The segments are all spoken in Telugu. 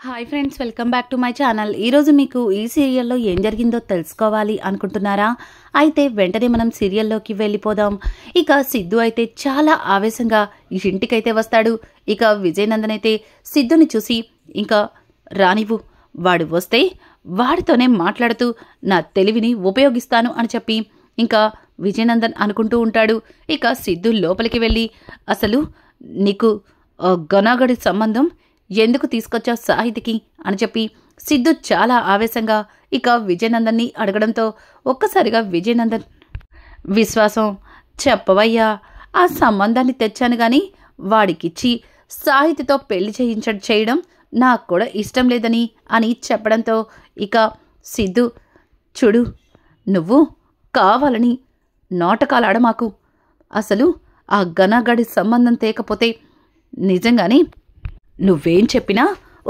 Hi friends, welcome back to my channel. ఈరోజు మీకు ఈ సీరియల్లో ఏం జరిగిందో తెలుసుకోవాలి అనుకుంటున్నారా? అయితే వెంటనే మనం సీరియల్లోకి వెళ్ళిపోదాం. ఇక సిద్ధు అయితే చాలా ఆవేశంగా ఇంటికైతే వస్తాడు. ఇక విజయనందన్ అయితే సిద్ధుని చూసి ఇంకా రానివ్వు, వాడు వస్తే వాడితోనే మాట్లాడుతూ నా తెలివిని ఉపయోగిస్తాను అని చెప్పి ఇంకా విజయనందన్ అనుకుంటూ ఉంటాడు. ఇక సిద్ధు లోపలికి వెళ్ళి అసలు నీకు గనాగడి సంబంధం ఎందుకు తీసుకొచ్చావు సాహితికి అని చెప్పి సిద్ధు చాలా ఆవేశంగా ఇక విజయనందన్ని అడగడంతో ఒక్కసారిగా విజయనందన్ విశ్వాసం చెప్పవయ్యా, ఆ సంబంధాన్ని తెచ్చాను గాని వాడికిచ్చి సాహితితో పెళ్లి చేయడం నాకు కూడా ఇష్టం లేదని అని చెప్పడంతో ఇక సిద్ధు చూడు, నువ్వు కావాలని నాటకాలాడ మాకు. అసలు ఆ గనగడి సంబంధం తేకపోతే నిజంగానే నువ్వేం చెప్పినా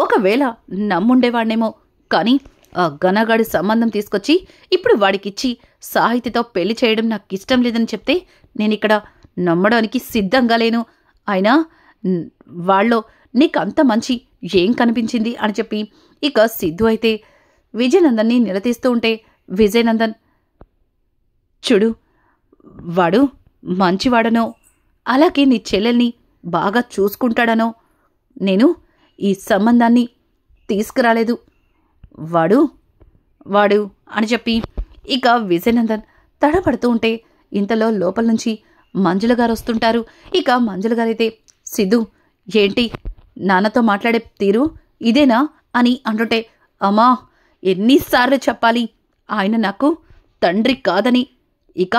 ఒకవేళ నమ్ముండేవాణ్ణేమో, కానీ ఆ గనగాడి సంబంధం తీసుకొచ్చి ఇప్పుడు వాడికిచ్చి సాహితితో పెళ్లి చేయడం నాకు ఇష్టం లేదని చెప్తే నేనిక్కడ నమ్మడానికి సిద్ధంగా లేను. అయినా వాళ్ళో నీకంత మంచి ఏం కనిపించింది అని చెప్పి ఇక సిద్ధు అయితే విజయనందన్ని నిలదీస్తూ ఉంటే విజయనందన్ చూడు, వాడు మంచివాడనో అలాగే నీ చెల్లెల్ని బాగా చూసుకుంటాడనో నేను ఈ సంబంధాన్ని తీసుకురాలేదు. వాడు అని చెప్పి ఇక విజయనందన్ తడబడుతూ ఉంటే ఇంతలో లోపల నుంచి మంజుల గారు వస్తుంటారు. ఇక మంజుల గారైతే సిద్ధు ఏంటి నాన్నతో మాట్లాడే తీరు ఇదేనా అని అంటుంటే, అమ్మా ఎన్నిసార్లు చెప్పాలి, ఆయన నాకు తండ్రి కాదని, ఇక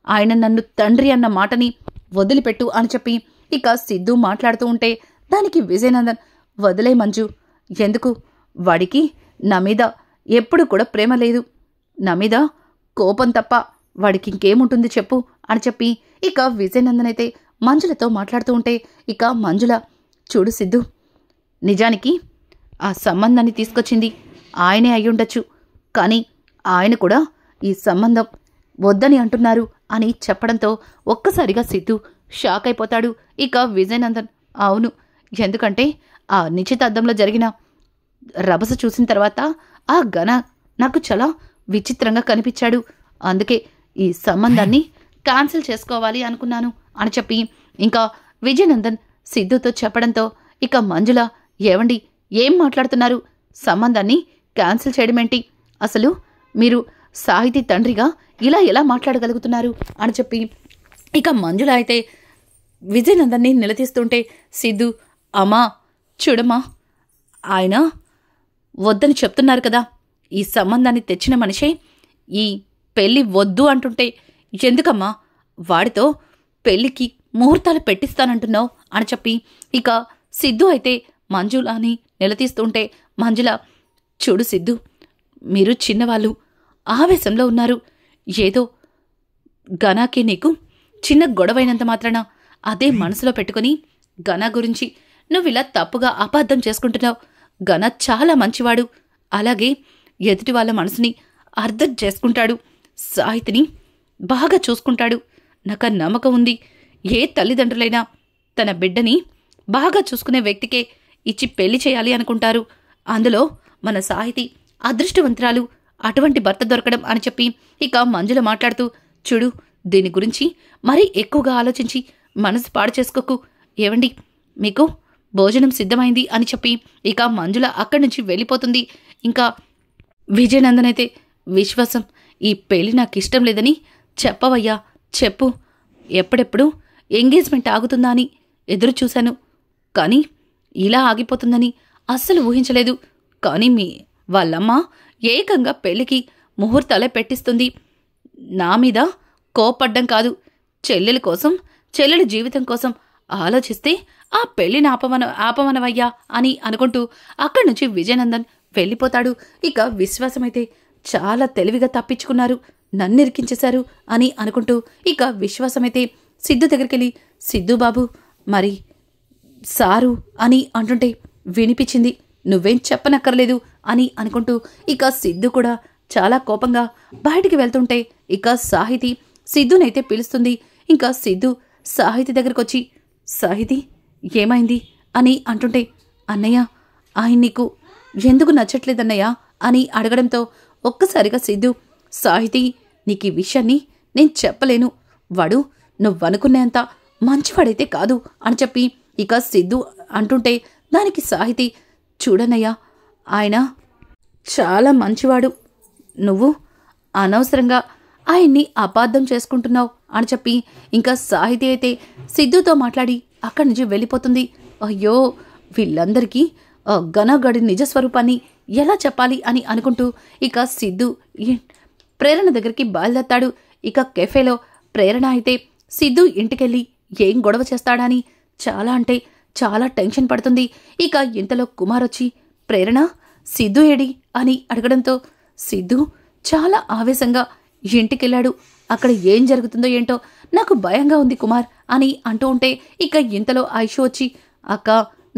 ఆయన నన్ను తండ్రి అన్న మాటని వదిలిపెట్టు అని చెప్పి ఇక సిద్ధు మాట్లాడుతూ ఉంటే దానికి విజయనందన్ వదిలే మంజు, ఎందుకు, వాడికి నా మీద ఎప్పుడు కూడా ప్రేమ లేదు, నా మీద కోపం తప్ప వాడికి ఇంకేముంటుంది చెప్పు అని చెప్పి ఇక విజయనందన్ అయితే మంజులతో మాట్లాడుతూ ఉంటే ఇక మంజుల చూడు సిద్ధు, నిజానికి ఆ సంబంధాన్ని తీసుకొచ్చింది ఆయనే అయ్యుండొచ్చు, కానీ ఆయన కూడా ఈ సంబంధం వద్దని అంటున్నారు అని చెప్పడంతో ఒక్కసారిగా సిద్ధు షాక్ అయిపోతాడు. ఇక విజయనందన్ అవును, ఎందుకంటే ఆ నిశ్చితార్థంలో జరిగిన రభస చూసిన తర్వాత ఆ గణ నాకు చాలా విచిత్రంగా కనిపించాడు, అందుకే ఈ సంబంధాన్ని క్యాన్సిల్ చేసుకోవాలి అనుకున్నాను అని చెప్పి ఇంకా విజయనందన్ సిద్ధుతో చెప్పడంతో ఇక మంజుల ఏవండి ఏం మాట్లాడుతున్నారు, సంబంధాన్ని క్యాన్సిల్ చేయడమేంటి, అసలు మీరు సాహితీ తండ్రిగా ఇలా ఎలా మాట్లాడగలుగుతున్నారు అని చెప్పి ఇక మంజుల అయితే విజయనందన్ని నిలదీస్తుంటే సిద్ధు అమ్మా చూడమ్మా, ఆయన వద్దని చెప్తున్నారు కదా, ఈ సంబంధాన్ని తెచ్చిన మనిషే ఈ పెళ్ళి వద్దు అంటుంటే ఎందుకమ్మా వాడితో పెళ్ళికి ముహూర్తాలు పెట్టిస్తానంటున్నావు అని చెప్పి ఇక సిద్ధు అయితే మంజులని నిలదీస్తుంటే మంజుల చూడు సిద్ధు, మీరు చిన్నవాళ్ళు ఆవేశంలో ఉన్నారు, ఏదో గనాకి నీకు చిన్న గొడవైనంత మాత్రాన అదే మనసులో పెట్టుకుని గనా గురించి నువ్విలా తప్పుగా అపార్థం చేసుకుంటున్నావు. గన చాలా మంచివాడు, అలాగే ఎదుటి వాళ్ళ మనసుని అర్థం చేసుకుంటాడు, సాహితిని బాగా చూసుకుంటాడు, నాకు ఆ నమ్మకం ఉంది. ఏ తల్లిదండ్రులైనా తన బిడ్డని బాగా చూసుకునే వ్యక్తికే ఇచ్చి పెళ్లి చేయాలి అనుకుంటారు, అందులో మన సాహితి అదృష్టవంతురాలు, అటువంటి భర్త దొరకడం అని చెప్పి ఇక మంజుల మాట్లాడుతూ చూడు, దీని గురించి మరీ ఎక్కువగా ఆలోచించి మనసు పాడు చేసుకోకు, ఏవండి మీకు భోజనం సిద్ధమైంది అని చెప్పి ఇక మంజుల అక్కడి నుంచి వెళ్ళిపోతుంది. ఇంకా విజయనందన్ అయితే విశ్వాసం, ఈ పెళ్లి నాకు ఇష్టం లేదని చెప్పవయ్యా, చెప్పు, ఎప్పుడెప్పుడు ఎంగేజ్మెంట్ ఆగుతుందా అని ఎదురు చూశాను, కానీ ఇలా ఆగిపోతుందని అస్సలు ఊహించలేదు, కానీ వాళ్ళమ్మ ఏకంగా పెళ్లికి ముహూర్తాలే పెట్టిస్తుంది. నా మీద కోపడ్డం కాదు, చెల్లెలి కోసం, చెల్లెలి జీవితం కోసం ఆలోచిస్తే ఆ పెళ్లిని ఆపమనవయ్యా అని అనుకుంటూ అక్కడి నుంచి విజయనందన్ వెళ్ళిపోతాడు. ఇక విశ్వాసమైతే చాలా తెలివిగా తప్పించుకున్నారు, నన్నిరికించేశారు అని అనుకుంటూ ఇక విశ్వాసమైతే సిద్ధు దగ్గరికెళ్ళి సిద్ధు బాబు మరి సారు అని అంటుంటే వినిపించింది, నువ్వేం చెప్పనక్కర్లేదు అని అనుకుంటూ ఇక సిద్ధు కూడా చాలా కోపంగా బయటికి వెళ్తుంటే ఇక సాహితి సిద్ధునైతే పిలుస్తుంది. ఇంకా సిద్ధు సాహితి దగ్గరకొచ్చి సాహితి ఏమైంది అని అంటుంటే, అన్నయ్య ఆయన నీకు ఎందుకు నచ్చట్లేదన్నయ్యా అని అడగడంతో ఒక్కసారిగా సిద్ధు, సాహితీ, నీకు ఈ విషయాన్ని నేను చెప్పలేను. వాడు నువ్వనుకునేంత మంచివాడైతే కాదు అని చెప్పి ఇక సిద్ధు అంటుంటే దానికి సాహితీ, చూడనయ్యా, ఆయన చాలా మంచివాడు. నువ్వు అనవసరంగా ఆయన్ని అపార్థం చేసుకుంటున్నావు అని చెప్పి ఇంకా సాహితీ అయితే సిద్ధుతో మాట్లాడి అక్కడి నుంచి వెళ్ళిపోతుంది. అయ్యో, వీళ్ళందరికీ గనగడి నిజస్వరూపాన్ని ఎలా చెప్పాలి అని అనుకుంటూ ఇక సిద్ధు ప్రేరణ దగ్గరికి బయలుదేరతాడు. ఇక కెఫేలో ప్రేరణ అయితే సిద్ధు ఇంటికెళ్ళి ఏం గొడవ చేస్తాడని చాలా అంటే చాలా టెన్షన్ పడుతుంది. ఇక ఇంతలో కుమార్ వచ్చి, ప్రేరణ, సిద్ధు ఏడి అని అడగడంతో సిద్ధు చాలా ఆవేశంగా ఇంటికెళ్ళాడు. అక్కడ ఏం జరుగుతుందో ఏంటో నాకు భయంగా ఉంది కుమార్ అని అంటూ ఉంటే ఇక ఇంతలో ఐషు వచ్చి, అక్క,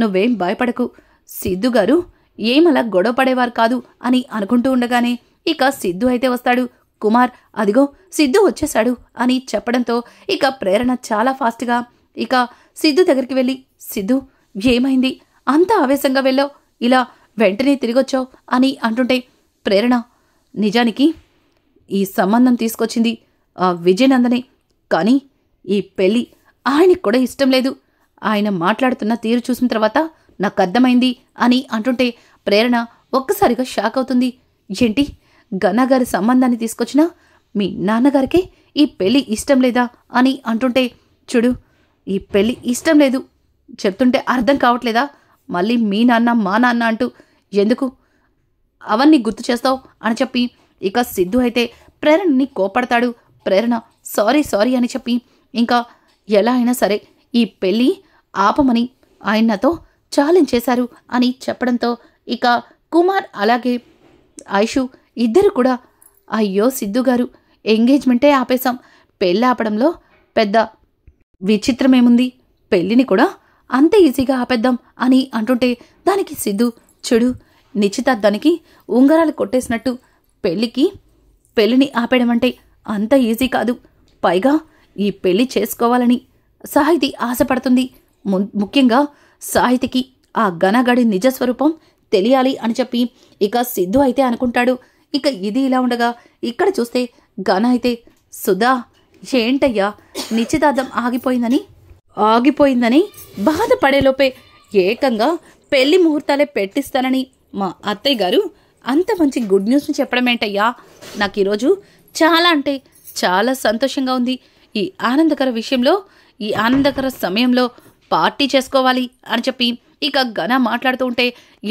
నువ్వేం భయపడకు, సిద్ధు గారు ఏమలా గొడవ పడేవారు కాదు అని అనుకుంటూ ఉండగానే ఇక సిద్ధు అయితే వస్తాడు. కుమార్, అదిగో సిద్ధు వచ్చేశాడు అని చెప్పడంతో ఇక ప్రేరణ చాలా ఫాస్ట్గా ఇక సిద్ధు దగ్గరికి వెళ్ళి, సిద్ధు, ఏమైంది, అంత ఆవేశంగా వెళ్ళావు, ఇలా వెంటనే తిరిగొచ్చావు అని అంటుంటే, ప్రేరణ, నిజానికి ఈ సంబంధం తీసుకొచ్చింది ఆ విజయనందనే, కానీ ఈ పెళ్ళి ఆయనకు కూడా ఇష్టం లేదు. ఆయన మాట్లాడుతున్న తీరు చూసిన తర్వాత నాకు అర్థమైంది అని అంటుంటే ప్రేరణ ఒక్కసారిగా షాక్ అవుతుంది. ఏంటి, గన్నగారి సంబంధాన్ని తీసుకొచ్చినా మీ నాన్నగారికే ఈ పెళ్ళి ఇష్టం లేదా అని అంటుంటే, చూడు, ఈ పెళ్ళి ఇష్టం లేదు చెప్తుంటే అర్థం కావట్లేదా? మళ్ళీ మీ నాన్న మా నాన్న అంటూ ఎందుకు అవన్నీ గుర్తు చేస్తావు అని చెప్పి ఇక సిద్ధు అయితే ప్రేరణని కోపడతాడు. ప్రేరణ సారీ అని చెప్పి ఇంకా ఎలా అయినా సరే ఈ పెళ్ళి ఆపమని ఆయన నాతో ఛాలెంజ్ చేశారు అని చెప్పడంతో ఇక కుమార్ అలాగే ఐషు ఇద్దరు కూడా, అయ్యో సిద్ధు గారు, ఎంగేజ్మెంటే ఆపేశాం, పెళ్ళి ఆపడంలో పెద్ద విచిత్రమేముంది, పెళ్ళిని కూడా అంత ఈజీగా ఆపేద్దాం అని అంటుంటే దానికి సిద్ధు, చూడు, నిశ్చితార్థానికి ఉంగరాలు కొట్టేసినట్టు పెళ్ళిని ఆపేయడం అంటే అంత ఈజీ కాదు. పైగా ఈ పెళ్లి చేసుకోవాలని సాహితి ఆశపడుతుంది. ముఖ్యంగా సాహితికి ఆ గనగడి నిజస్వరూపం తెలియాలి అని చెప్పి ఇక సిద్ధు అయితే అనుకుంటాడు. ఇక ఇది ఇలా ఉండగా ఇక్కడ చూస్తే గన అయితే, సుధా, ఏంటయ్యా, నిశ్చితార్థం ఆగిపోయిందని బాధపడేలోపే ఏకంగా పెళ్లి ముహూర్తాలే పెట్టిస్తానని మా అత్తయ్య గారు అంత మంచి గుడ్ న్యూస్ని చెప్పడం ఏంటయ్యా? నాకు ఈరోజు చాలా అంటే చాలా సంతోషంగా ఉంది. ఈ ఆనందకర సమయంలో పార్టీ చేసుకోవాలి అని చెప్పి ఇక గన మాట్లాడుతూ ఉంటే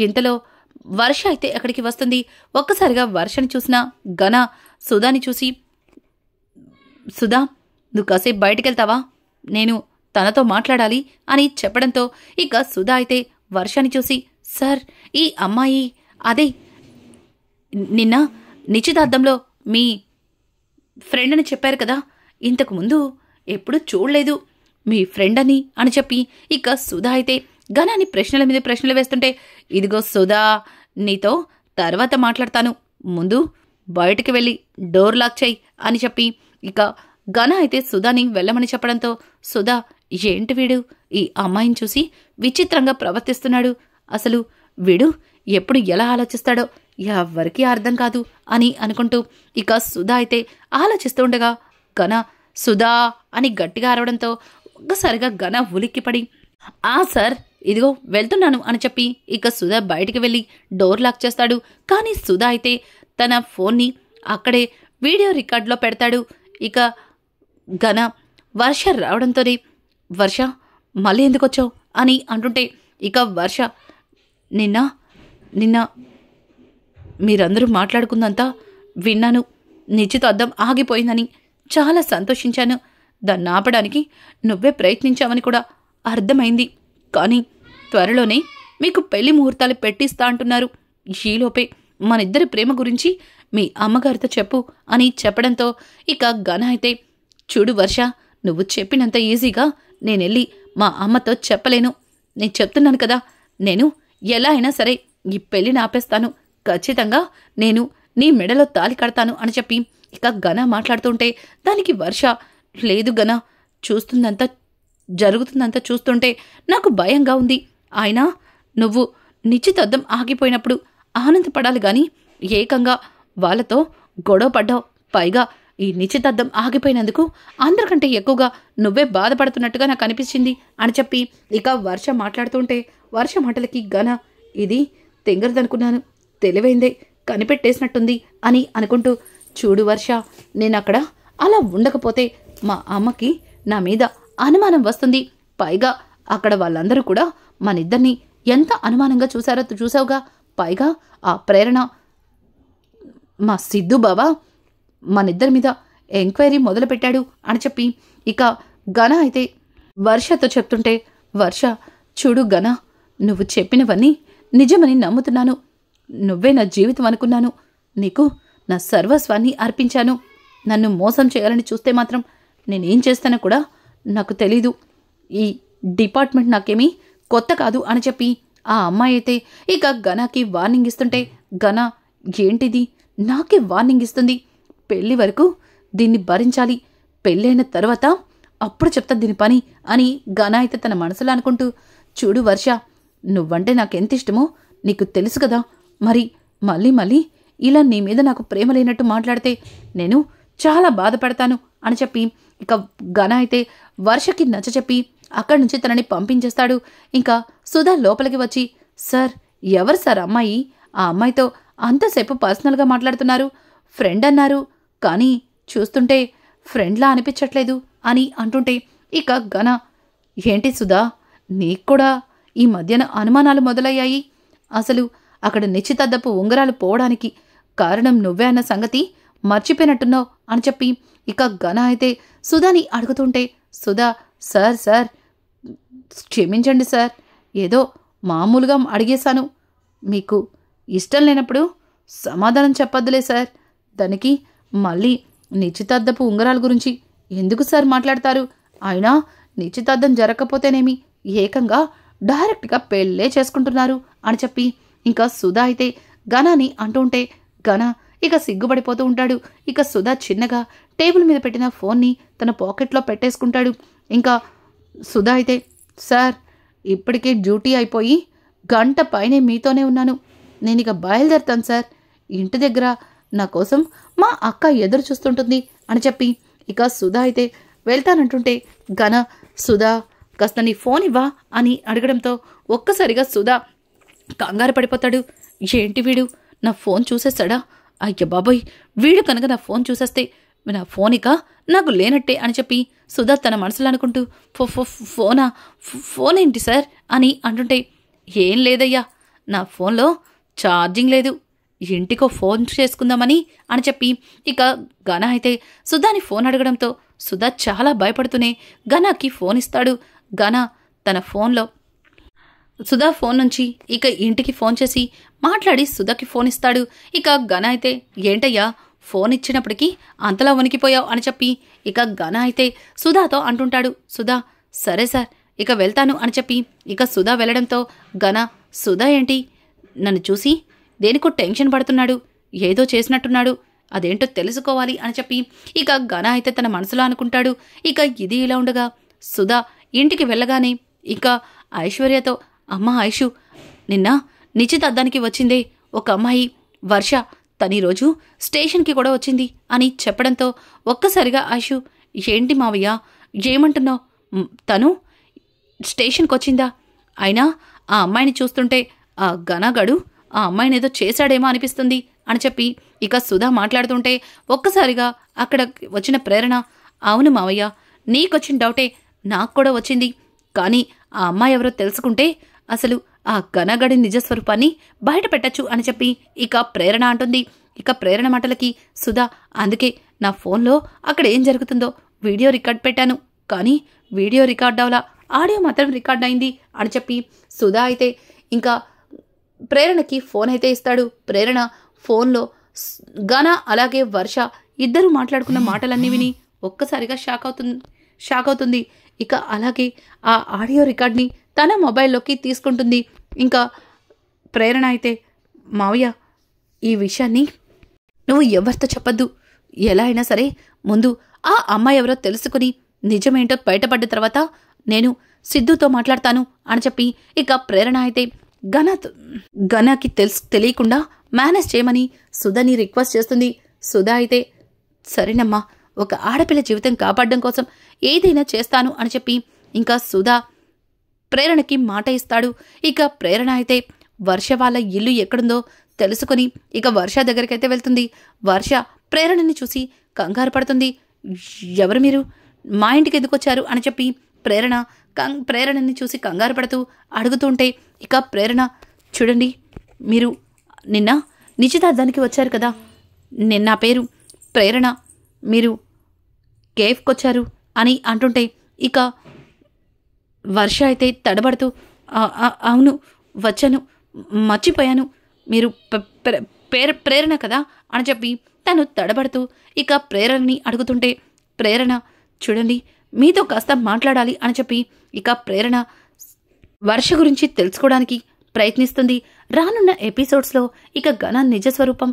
ఇంతలో వర్ష అయితే అక్కడికి వస్తుంది. ఒక్కసారిగా వర్షని చూసిన గన సుధాని చూసి, సుధా, నువ్వు కాసేపు బయటికెళ్తావా, నేను తనతో మాట్లాడాలి అని చెప్పడంతో ఇక సుధా అయితే వర్షని చూసి, సార్, ఈ అమ్మాయి అదే నిన్న నిశ్చితార్థంలో మీ ఫ్రెండ్ అని చెప్పారు కదా, ఇంతకుముందు ఎప్పుడు చూడలేదు మీ ఫ్రెండ్ అని చెప్పి ఇక సుధా అయితే గనాని ప్రశ్నల మీద ప్రశ్నలు వేస్తుంటే, ఇదిగో సుధా, నీతో తర్వాత మాట్లాడతాను, ముందు బయటికి వెళ్ళి డోర్ లాక్ చేయి అని చెప్పి ఇక గన అయితే సుధాని వెళ్ళమని చెప్పడంతో సుధా, ఏంటి వీడు ఈ అమ్మాయిని చూసి విచిత్రంగా ప్రవర్తిస్తున్నాడు, అసలు వీడు ఎప్పుడు ఎలా ఆలోచిస్తాడో ఎవరికీ అర్థం కాదు అని అనుకుంటూ ఇక సుధా అయితే ఆలోచిస్తూ ఉండగా గన సుధా అని గట్టిగా అరవడంతో ఒక్కసారిగా గన ఉలిక్కిపడి, సార్, ఇదిగో వెళ్తున్నాను అని చెప్పి ఇక సుధా బయటికి వెళ్ళి డోర్ లాక్ చేస్తాడు. కానీ సుధా అయితే తన ఫోన్ని అక్కడే వీడియో రికార్డులో పెడతాడు. ఇక గన వర్ష రావడంతోనే, వర్ష, మళ్ళీ ఎందుకు వచ్చావు అని అంటుంటే ఇక వర్ష, నిన్న మీరందరూ మాట్లాడుకుందంతా విన్నాను, నిశ్చితార్థం ఆగిపోయిందని చాలా సంతోషించాను, దాన్ని ఆపడానికి నువ్వే ప్రయత్నించావని కూడా అర్థమైంది, కానీ త్వరలోనే మీకు పెళ్లి ముహూర్తాలు పెట్టిస్తా అంటున్నారు, ఈలోపే మనిద్దరి ప్రేమ గురించి మీ అమ్మగారితో చెప్పు అని చెప్పడంతో ఇక గన అయితే, చూడు వర్ష, నువ్వు చెప్పినంత ఈజీగా నేనెళ్ళి మా అమ్మతో చెప్పలేను, నేను చెప్తున్నాను కదా, నేను ఎలా అయినా సరే ఈ పెళ్లిని ఆపేస్తాను, ఖచ్చితంగా నేను నీ మెడలో తాళి కడతాను అని చెప్పి ఇక గన మాట్లాడుతుంటే దానికి వర్ష, లేదు గన, జరుగుతుందంతా చూస్తుంటే నాకు భయంగా ఉంది, అయినా నిశ్చితార్థం ఆగిపోయినప్పుడు ఆనందపడాలి గాని ఏకంగా వాళ్ళతో గొడవ పడ్డావు. పైగా ఈ నిశ్చితార్థం ఆగిపోయినందుకు అందరికంటే ఎక్కువగా నువ్వే బాధపడుతున్నట్టుగా నాకు అనిపించింది అని చెప్పి ఇక వర్ష మాట్లాడుతుంటే వర్ష మాటలకి గన ఇది తెంగరదనుకున్నాను, తెలివైందే, కనిపెట్టేసినట్టుంది అని అనుకుంటూ చూడు వర్ష, నేనక్కడ అలా ఉండకపోతే మా అమ్మకి నా మీద అనుమానం వస్తుంది. పైగా అక్కడ వాళ్ళందరూ కూడా మనిద్దరిని ఎంత అనుమానంగా చూశారో చూసావుగా. పైగా ఆ ప్రేరణ మా సిద్ధు బావా మనిద్దరి మీద ఎంక్వైరీ మొదలుపెట్టాడు అని చెప్పి ఇక గన అయితే వర్షతో చెప్తుంటే, వర్ష చూడు గన, నువ్వు చెప్పినవన్నీ నిజమని నమ్ముతున్నాను. నువ్వే నా జీవితం అనుకున్నాను. నీకు నా సర్వస్వాన్ని అర్పించాను. నన్ను మోసం చేయాలని చూస్తే మాత్రం నేనేం చేస్తానో కూడా నాకు తెలీదు. ఈ డిపార్ట్మెంట్ నాకేమీ కొత్త కాదు అని చెప్పి ఆ అమ్మాయి అయితే ఇక గనాకి వార్నింగ్ ఇస్తుంటే, గన ఏంటిది నాకే వార్నింగ్ ఇస్తుంది? పెళ్లి వరకు దీన్ని భరించాలి, పెళ్ళైన తర్వాత అప్పుడు చెప్తా దీని పని అని గన అయితే తన మనసులో అనుకుంటూ, చూడు వర్ష, నువ్వంటే నాకెంత ఇష్టమో నీకు తెలుసు కదా. మరి మళ్ళీ మళ్ళీ ఇలా నీ మీద నాకు ప్రేమ లేనట్టు మాట్లాడితే నేను చాలా బాధపడతాను అని చెప్పి ఇక గన అయితే వర్షకి నచ్చచెప్పి అక్కడి నుంచి తనని పంపించేస్తాడు. ఇంకా సుధా లోపలికి వచ్చి, సార్ ఎవరు సార్ అమ్మాయి? ఆ అమ్మాయితో అంతసేపు పర్సనల్గా మాట్లాడుతున్నారు, ఫ్రెండ్ అన్నారు, కానీ చూస్తుంటే ఫ్రెండ్లా అనిపించట్లేదు అని అంటుంటే ఇక గన, ఏంటి సుధా, నీకు కూడా ఈ మధ్యన అనుమానాలు మొదలయ్యాయి. అసలు అక్కడ నిశ్చితార్థపు ఉంగరాలు పోవడానికి కారణం నువ్వే అన్న సంగతి మర్చిపోయినట్టున్నావు అని చెప్పి ఇక గన అయితే సుధాని అడుగుతుంటే, సుధా సార్ సార్ క్షమించండి సార్, ఏదో మామూలుగా అడిగేశాను. మీకు ఇష్టం లేనప్పుడు సమాధానం చెప్పొద్దులే సార్. దానికి మళ్ళీ నిశ్చితార్థపు ఉంగరాల గురించి ఎందుకు సార్ మాట్లాడతారు? అయినా నిశ్చితార్థం జరగకపోతేనేమి, ఏకంగా డైరెక్ట్గా పెళ్ళే చేసుకుంటున్నారు అని చెప్పి ఇంకా సుధా అయితే గనాని అంటుంటే గన ఇక సిగ్గుపడిపోతూ ఉంటాడు. ఇక సుధా చిన్నగా టేబుల్ మీద పెట్టిన ఫోన్ని తన పాకెట్లో పెట్టేసుకుంటాడు. ఇంకా సుధా అయితే, సార్ ఇప్పటికే డ్యూటీ అయిపోయి గంట పైనే మీతోనే ఉన్నాను, నేను ఇక బయలుదేరుతాను సార్. ఇంటి దగ్గర నా కోసం మా అక్క ఎదురు చూస్తుంటుంది అని చెప్పి ఇక సుధా అయితే వెళ్తానంటుంటే గన, సుధా కాస్త నీ ఫోన్ ఇవ్వా అని అడగడంతో ఒక్కసారిగా సుధా కంగారు పడిపోతాడు. ఏంటి వీడు నా ఫోన్ చూసేస్తాడా? అయ్య బాబోయ్, వీడు కనుక నా ఫోన్ చూసేస్తే నా ఫోన్ ఇక నాకు లేనట్టే అని చెప్పి సుధా తన మనసులో అనుకుంటూ, ఫోన్ ఏంటి సార్ అని అంటుంటే, ఏం లేదయ్యా, నా ఫోన్లో ఛార్జింగ్ లేదు, ఇంటికో ఫోన్ చేసుకుందామని అని చెప్పి ఇక గన అయితే సుధాని ఫోన్ అడగడంతో సుధా చాలా భయపడుతూనే గనాకి ఫోన్ ఇస్తాడు. గన తన ఫోన్లో సుధా ఫోన్ నుంచి ఇక ఇంటికి ఫోన్ చేసి మాట్లాడి సుధాకి ఫోన్ ఇస్తాడు. ఇక గన అయితే, ఏంటయ్యా ఫోన్ ఇచ్చినప్పటికీ అంతలా వణికిపోయావు అని చెప్పి ఇక గన అయితే సుధాతో అంటుంటాడు. సుధా సరే సార్ ఇక వెళ్తాను అని చెప్పి ఇక సుధా వెళ్ళడంతో గన, సుధా ఏంటి నన్ను చూసి దేనికో టెన్షన్ పడుతున్నాడు, ఏదో చేసినట్టున్నాడు, అదేంటో తెలుసుకోవాలి అని చెప్పి ఇక గన అయితే తన మనసులో అనుకుంటాడు. ఇక ఇది ఇలా ఉండగా సుధా ఇంటికి వెళ్ళగానే ఇక ఐశ్వర్యతో, అమ్మ ఐషు, నిన్న నిశ్చితార్థానికి వచ్చిందే ఒక అమ్మాయి వర్ష, తనీరోజు స్టేషన్కి కూడా వచ్చింది అని చెప్పడంతో ఒక్కసారిగా ఐషు, ఏంటి మావయ్య ఏమంటున్నావు? తను స్టేషన్కి వచ్చిందా? అయినా ఆ అమ్మాయిని చూస్తుంటే ఆ గనగడు ఆ అమ్మాయిని ఏదో చేశాడేమో అనిపిస్తుంది అని చెప్పి ఇక సుధా మాట్లాడుతుంటే ఒక్కసారిగా అక్కడ వచ్చిన ప్రేరణ, అవును మావయ్య, నీకొచ్చిన డౌటే నాకు కూడా వచ్చింది, కానీ ఆ అమ్మాయి ఎవరో తెలుసుకుంటే అసలు ఆ గనగడి నిజస్వరూపాన్ని బయట పెట్టచ్చు అని చెప్పి ఇక ప్రేరణ అంటుంది. ఇక ప్రేరణ మాటలకి సుధా, అందుకే నా ఫోన్లో అక్కడ ఏం జరుగుతుందో వీడియో రికార్డ్ పెట్టాను, కానీ వీడియో రికార్డ్ అవలా, ఆడియో మాత్రం రికార్డ్ అయింది అని చెప్పి సుధా అయితే ఇంకా ప్రేరణకి ఫోన్ అయితే ఇస్తాడు. ప్రేరణ ఫోన్లో గన అలాగే వర్ష ఇద్దరు మాట్లాడుకున్న మాటలన్నీ విని ఒక్కసారిగా షాక్ అవుతుంది. ఇక అలాగే ఆ ఆడియో రికార్డ్ని తన మొబైల్లోకి తీసుకుంటుంది. ఇంకా ప్రేరణ అయితే, మావయ్య ఈ విషయాన్ని నువ్వు ఎవరితో చెప్పద్దు, ఎలా అయినా సరే ముందు ఆ అమ్మాయి ఎవరో తెలుసుకుని నిజమేంటో బయటపడ్డ తర్వాత నేను సిద్ధుతో మాట్లాడతాను అని చెప్పి ఇక ప్రేరణ అయితే గనాకి తెలియకుండా మేనేజ్ చేయమని సుధాని రిక్వెస్ట్ చేస్తుంది. సుధా అయితే సరేనమ్మా, ఒక ఆడపిల్ల జీవితం కాపాడడం కోసం ఏదైనా చేస్తాను అని చెప్పి ఇంకా సుధా ప్రేరణకి మాట ఇస్తాడు. ఇక ప్రేరణ అయితే వర్ష వాళ్ళ ఇల్లు ఎక్కడుందో తెలుసుకుని ఇక వర్ష దగ్గరికైతే వెళ్తుంది. వర్ష ప్రేరణని చూసి కంగారు పడుతుంది. ఎవరు మీరు, మా ఇంటికి ఎందుకు వచ్చారు అని చెప్పి ప్రేరణని చూసి కంగారు పడుతూ అడుగుతుంటే ఇక ప్రేరణ, చూడండి మీరు నిన్న నిశ్చితార్థానికి వచ్చారు కదా, నా పేరు ప్రేరణ, మీరు కేఫ్కి వచ్చారు అని అంటుంటే ఇక వర్ష అయితే తడబడుతూ అవును వచ్చాను, మర్చిపోయాను, మీరు ప్రేరణ కదా అని చెప్పి తను తడబడుతూ ఇక ప్రేరణని అడుగుతుంటే ప్రేరణ, చూడండి మీతో కాస్త మాట్లాడాలి అని చెప్పి ఇక ప్రేరణ వర్ష గురించి తెలుసుకోవడానికి ప్రయత్నిస్తుంది. రానున్న ఎపిసోడ్స్లో ఇక గణ నిజస్వరూపం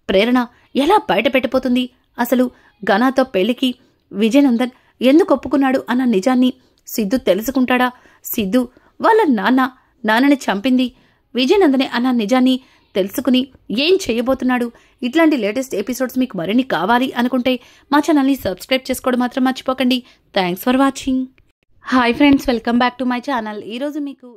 ప్రేరణ ఎలా బయట పెట్టబోతుంది, అసలు గణతో పెళ్లికి విజయనందన్ ఎందుకు ఒప్పుకున్నాడు అన్న నిజాన్ని సిద్ధు తెలుసుకుంటాడా, సిద్ధు వాళ్ళ నాన్నని చంపింది విజయనందనే అన్న నిజాన్ని తెలుసుకుని ఏం చేయబోతున్నాడు. ఇట్లాంటి లేటెస్ట్ ఎపిసోడ్స్ మీకు మరిన్ని కావాలి అనుకుంటే మా ఛానల్ని సబ్స్క్రైబ్ చేసుకోవడం మాత్రం మర్చిపోకండి. Thanks for watching. Hi friends, welcome back to my channel. ఈరోజు మీకు